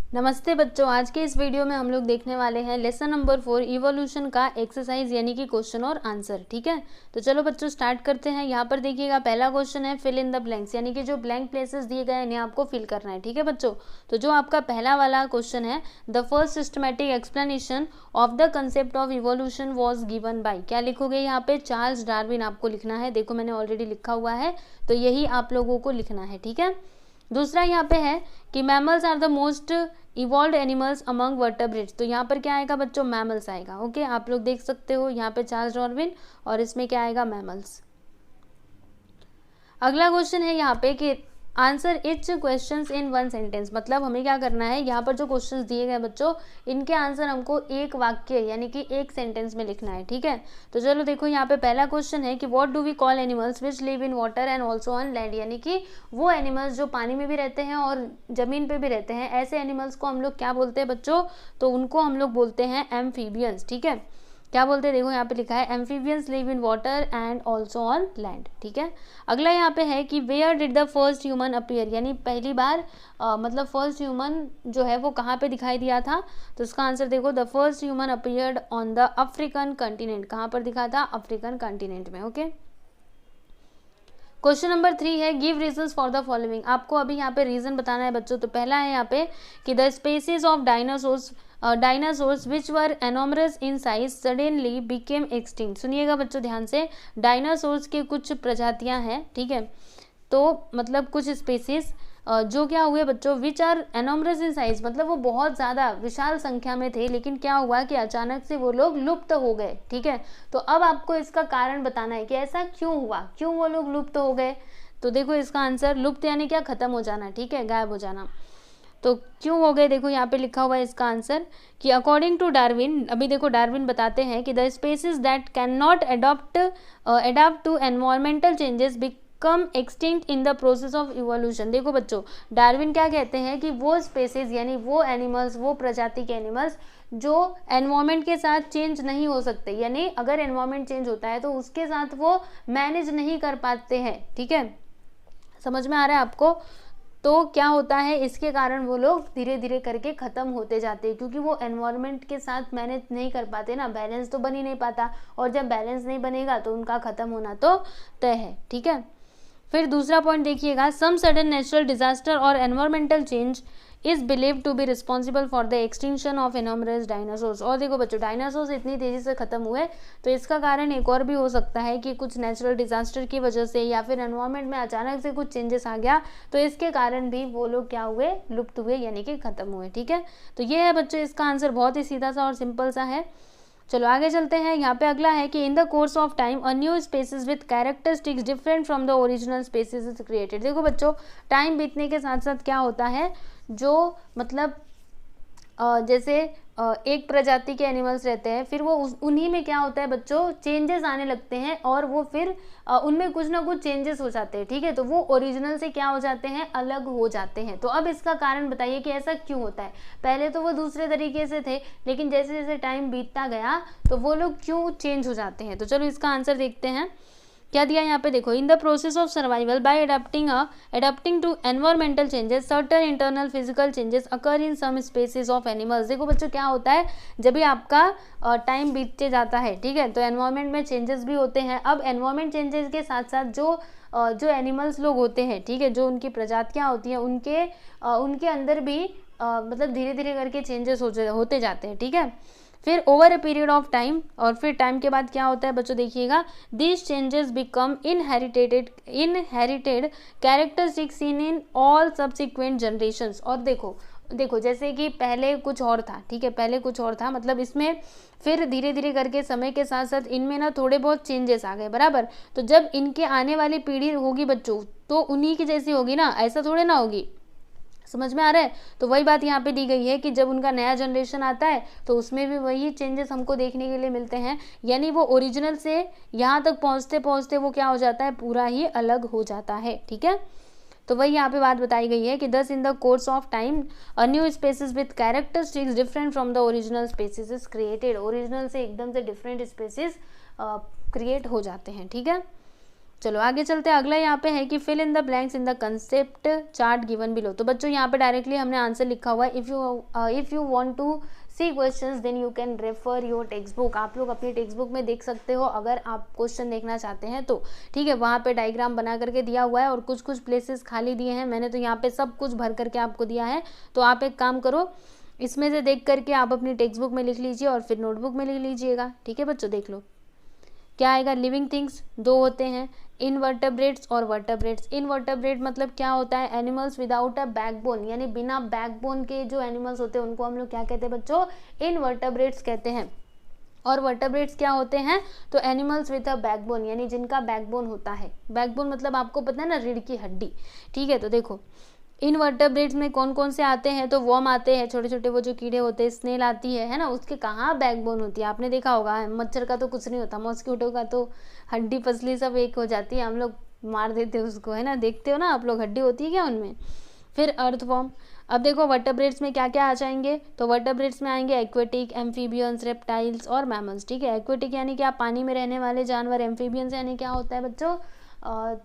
नमस्ते बच्चों, आज के इस वीडियो में हम लोग देखने वाले हैं लेसन नंबर 4 इवोल्यूशन का एक्सरसाइज यानी कि क्वेश्चन और आंसर। ठीक है, तो चलो बच्चों स्टार्ट करते हैं। यहाँ पर देखिएगा पहला क्वेश्चन है फिल इन द ब्लैंक्स, यानी कि जो ब्लैंक प्लेसेस दिए गए हैं इन्हें आपको फिल करना है। ठीक है बच्चों, तो जो आपका पहला वाला क्वेश्चन है, the first systematic explanation of the concept of evolution was given by, क्या लिखोगे यहाँ पे? चार्ल्स डार्विन आपको लिखना है। देखो मैंने ऑलरेडी लिखा हुआ है, तो यही आप लोगों को लिखना है। ठीक है, दूसरा यहाँ पे है कि mammals are the most evolved animals among vertebrates, तो यहाँ पर क्या आएगा बच्चों? मैमल्स आएगा। ओके, आप लोग देख सकते हो यहाँ पे चार्ल्स डार्विन, और इसमें क्या आएगा? मैमल्स। अगला क्वेश्चन है यहाँ पे कि answer etch questions in one sentence, मतलब हमें क्या करना है, यहाँ पर जो क्वेश्चंस दिए गए बच्चों इनके आंसर हमको एक वाक्य यानी कि एक सेंटेंस में लिखना है। ठीक है, तो चलो देखो यहाँ पे पहला क्वेश्चन है कि what do we call animals which live in water and also on land, यानी कि वो एनिमल्स जो पानी में भी रहते हैं और जमीन पे भी रहते हैं, ऐसे एनिमल्स को हम लोग क्या बोलते हैं बच्चों? तो उनको हम लोग बोलते हैं एम्फीबियंस। ठीक है, क्या बोलते हैं? देखो यहाँ पे लिखा है amphibians live in water and also on land. ठीक है, अगला यहाँ पे है कि where did the first human appear, यानी पहली बार मतलब फर्स्ट ह्यूमन जो है वो कहाँ पे दिखाई दिया था? तो इसका आंसर देखो, the first human appeared on the African continent. कहाँ पर दिखा था? अफ्रीकन कंटिनेंट में। ओके, क्वेश्चन नंबर 3 है give reasons for the following, आपको अभी यहाँ पे रीजन बताना है बच्चों। तो पहला है यहाँ पे कि the species of dinosaurs which were enormous in size suddenly became extinct. सुनिएगा बच्चों ध्यान से, डायनासोर्स के कुछ प्रजातियां हैं। ठीक है, तो मतलब कुछ स्पेसीज जो क्या हुए बच्चों, विच आर एनॉमरस इन साइज, मतलब वो बहुत ज़्यादा विशाल संख्या में थे, लेकिन क्या हुआ कि अचानक से वो लोग लुप्त हो गए। ठीक है, तो अब आपको इसका कारण बताना है कि ऐसा क्यों हुआ, क्यों वो लोग लुप्त हो गए। तो देखो इसका आंसर, लुप्त यानी क्या? खत्म हो जाना। ठीक है, गायब हो जाना। तो क्यों हो गए, देखो यहाँ पे लिखा हुआ है इसका आंसर कि अकॉर्डिंग टू डार्विन, अभी देखो डार्विन बताते हैं कि the species that can not adopt to environmental changes become extinct in the process of evolution. देखो बच्चों, डार्विन क्या कहते हैं कि वो स्पेसीज यानी वो एनिमल्स, वो प्रजाति के एनिमल्स जो एनवायरमेंट के साथ चेंज नहीं हो सकते, यानी अगर एनवायरमेंट चेंज होता है तो उसके साथ वो मैनेज नहीं कर पाते हैं। ठीक है, समझ में आ रहा है आपको? तो क्या होता है, इसके कारण वो लोग धीरे धीरे करके ख़त्म होते जाते हैं, क्योंकि वो एनवायरनमेंट के साथ मैनेज नहीं कर पाते ना, बैलेंस तो बन ही नहीं पाता, और जब बैलेंस नहीं बनेगा तो उनका ख़त्म होना तो तय है। ठीक है, फिर दूसरा पॉइंट देखिएगा, सम सडन नेचुरल डिजास्टर और environmental change is believe to be responsible for the extinction of enormous dinosaurs. और देखो बच्चों, डायनासोर्स इतनी तेजी से खत्म हुए, तो इसका कारण एक और भी हो सकता है कि कुछ नेचुरल डिजास्टर की वजह से या फिर एनवायरमेंट में अचानक से कुछ चेंजेस आ गया, तो इसके कारण भी वो लोग क्या हुए? लुप्त हुए, यानी कि खत्म हुए। ठीक है, तो ये है बच्चों इसका आंसर, बहुत ही सीधा सा और सिंपल सा है। चलो आगे चलते हैं। यहाँ पे अगला है कि in the course of time a new species with characteristics different from the original species is created. देखो बच्चों, टाइम बीतने के साथ साथ क्या होता है, जो मतलब जैसे एक प्रजाति के एनिमल्स रहते हैं, फिर वो उन्हीं में क्या होता है बच्चों, चेंजेस आने लगते हैं, और वो फिर उनमें कुछ ना कुछ चेंजेस हो जाते हैं। ठीक है, तो वो ओरिजिनल से क्या हो जाते हैं? अलग हो जाते हैं। तो अब इसका कारण बताइए कि ऐसा क्यों होता है। पहले तो वो दूसरे तरीके से थे, लेकिन जैसे जैसे टाइम बीतता गया तो वो लोग क्यों चेंज हो जाते हैं। तो चलो इसका आंसर देखते हैं, क्या दिया यहाँ पे देखो, in the process of survival by adapting to environmental changes certain internal physical changes occur in some species of animals. देखो बच्चों क्या होता है, जब भी आपका टाइम बीतते जाता है, ठीक है, तो एनवायरमेंट में चेंजेस भी होते हैं। अब एनवायरमेंट चेंजेस के साथ साथ जो एनिमल्स लोग होते हैं, ठीक है, जो उनकी प्रजातियाँ होती हैं, उनके अंदर भी मतलब धीरे धीरे करके चेंजेस होते जाते हैं। ठीक है, फिर over a period of time, और फिर टाइम के बाद क्या होता है बच्चों देखिएगा, this changes become inherited characteristics seen in all subsequent generations. और देखो जैसे कि पहले कुछ और था, ठीक है, पहले कुछ और था, मतलब इसमें फिर धीरे धीरे करके समय के साथ साथ इनमें ना थोड़े बहुत चेंजेस आ गए, बराबर। तो जब इनके आने वाली पीढ़ी होगी बच्चों, तो उन्हीं की जैसी होगी ना, ऐसा थोड़े ना होगी। समझ में आ रहा है? तो वही बात यहाँ पे दी गई है कि जब उनका नया जनरेशन आता है तो उसमें भी वही चेंजेस हमको देखने के लिए मिलते हैं, यानी वो ओरिजिनल से यहाँ तक पहुँचते पहुँचते वो क्या हो जाता है, पूरा ही अलग हो जाता है। ठीक है, तो वही यहाँ पे बात बताई गई है कि thus in the course of time a new species with characteristics different from the original species is created. Original से एकदम से डिफरेंट स्पेसिस क्रिएट हो जाते हैं। ठीक है, चलो आगे चलते हैं। अगला यहाँ पे है कि fill in the blanks in the concept chart given below. तो बच्चों यहाँ पे डायरेक्टली हमने आंसर लिखा हुआ है। If you want to see questions then you can refer your text book. आप लोग अपनी टेक्स्ट बुक में देख सकते हो अगर आप क्वेश्चन देखना चाहते हैं तो, ठीक है। वहाँ पे डायग्राम बना करके दिया हुआ है और कुछ कुछ प्लेसेस खाली दिए हैं। मैंने तो यहाँ पे सब कुछ भर करके आपको दिया है। तो आप एक काम करो, इसमें से देख करके आप अपनी टेक्स्ट बुक में लिख लीजिए और फिर नोटबुक में लिख लीजिएगा, ठीक है बच्चों। देख लो क्या आएगा। लिविंग थिंग्स दो होते हैं, इनवर्टेब्रेट्स और वर्टेब्रेट्स। इनवर्टेब्रेट मतलब क्या होता है, एनिमल्स विदाउट अ बैकबोन, यानी बिना बैकबोन के जो एनिमल्स होते हैं उनको हम लोग क्या कहते हैं बच्चों, इनवर्टेब्रेट्स कहते हैं। और वर्टेब्रेट्स क्या होते हैं, तो एनिमल्स विद अ बैकबोन, यानी जिनका बैकबोन होता है। बैकबोन मतलब आपको पता है ना, रीढ़ की हड्डी, ठीक है। तो देखो इनवर्टेब्रेट्स में कौन कौन से आते हैं, तो वर्म आते हैं, छोटे छोटे वो जो कीड़े होते हैं, स्नेल आती है ना, उसके कहाँ बैकबोन होती है, आपने देखा होगा। मच्छर का तो कुछ नहीं होता, मॉस्किटो का तो हड्डी पसली सब एक हो जाती है, हम लोग मार देते हैं उसको, है ना, देखते हो ना आप लोग, हड्डी होती है क्या उनमें। फिर अर्थवॉर्म। अब देखो वर्टेब्रेट्स में क्या क्या आ जाएंगे, तो वर्टेब्रेट्स में आएंगे एक्वेटिक, एम्फीबियंस, रेप्टाइल्स और मैमल्स, ठीक है। एक्वेटिक यानी कि आप पानी में रहने वाले जानवर, एम्फीबियंस यानी क्या होता है बच्चों,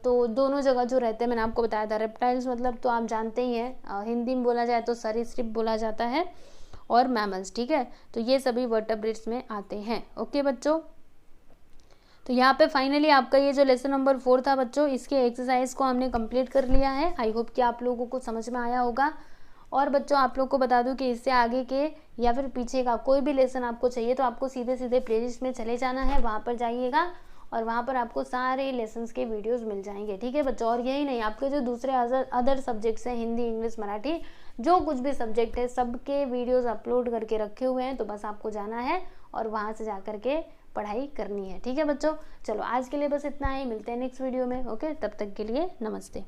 तो दोनों जगह जो रहते हैं, मैंने आपको बताया था। रेप्टाइल्स मतलब तो आप जानते ही हैं, हिंदी में बोला जाए तो सरीसृप बोला जाता है, और मैमल्स, ठीक है। तो ये सभी वर्टेब्रेट्स में आते हैं, ओके बच्चों। तो यहाँ पे फाइनली आपका ये जो लेसन नंबर 4 था बच्चों, इसके एक्सरसाइज को हमने कंप्लीट कर लिया है। आई होप कि आप लोगों को समझ में आया होगा। और बच्चों आप लोग को बता दूं कि इससे आगे के या फिर पीछे का कोई भी लेसन आपको चाहिए तो आपको सीधे सीधे प्लेलिस्ट में चले जाना है, वहाँ पर जाइएगा और वहाँ पर आपको सारे लेसन्स के वीडियोस मिल जाएंगे, ठीक है बच्चों। और यही नहीं, आपके जो दूसरे अदर सब्जेक्ट्स हैं, हिंदी, इंग्लिश, मराठी, जो कुछ भी सब्जेक्ट है, सबके वीडियोस अपलोड करके रखे हुए हैं। तो बस आपको जाना है और वहाँ से जा करके पढ़ाई करनी है, ठीक है बच्चों। चलो आज के लिए बस इतना ही, मिलते हैं नेक्स्ट वीडियो में, ओके। तब तक के लिए नमस्ते।